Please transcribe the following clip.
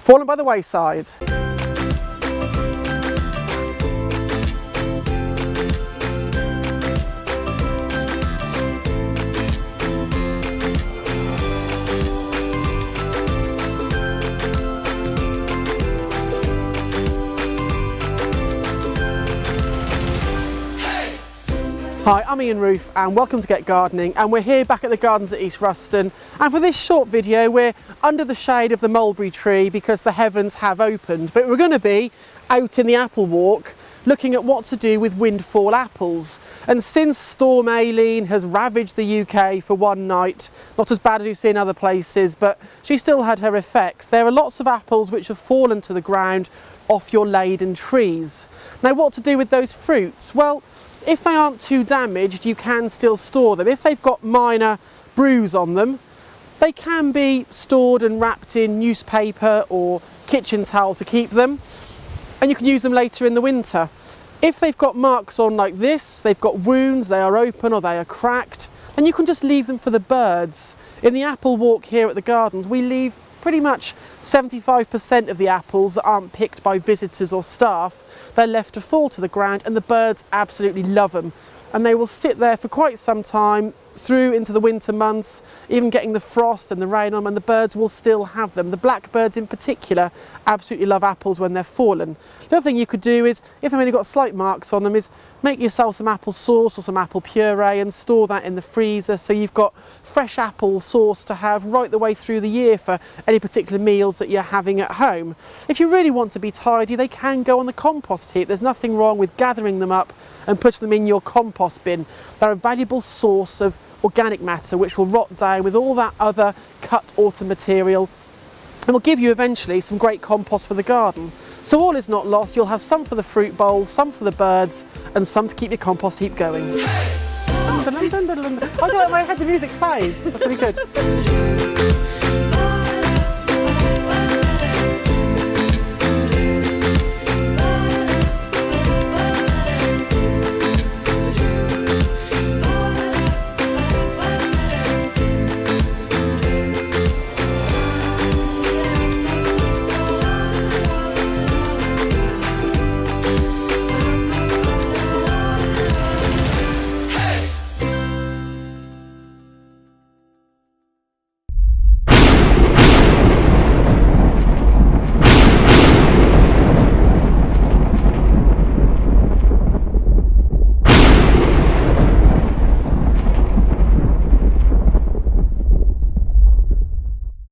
Fallen by the Wayside. Hi, I'm Ian Roofe and welcome to Get Gardening, and we're here back at the gardens at East Ruston, and for this short video we're under the shade of the mulberry tree because the heavens have opened, but we're going to be out in the apple walk looking at what to do with windfall apples. And since Storm Aileen has ravaged the UK for one night, not as bad as you see in other places, but she still had her effects, there are lots of apples which have fallen to the ground off your laden trees. Now what to do with those fruits? Well, if they aren't too damaged, you can still store them. If they've got minor bruise on them, they can be stored and wrapped in newspaper or kitchen towel to keep them, and you can use them later in the winter. If they've got marks on like this, they've got wounds, they are open or they are cracked, then you can just leave them for the birds. In the apple walk here at the gardens, we leave pretty much 75% of the apples that aren't picked by visitors or staff. They're left to fall to the ground, and the birds absolutely love them, and they will sit there for quite some time through into the winter months, even getting the frost and the rain on them, and the birds will still have them. The blackbirds in particular absolutely love apples when they're fallen. The other thing you could do is, if they've only got slight marks on them, is make yourself some apple sauce or some apple puree and store that in the freezer, so you've got fresh apple sauce to have right the way through the year for any particular meals that you're having at home. If you really want to be tidy, they can go on the compost heap. There's nothing wrong with gathering them up and putting them in your compost bin. They're a valuable source of organic matter which will rot down with all that other cut autumn material and will give you eventually some great compost for the garden. So all is not lost. You'll have some for the fruit bowl, some for the birds, and some to keep your compost heap going. I got it in my head, the music plays. That's really good.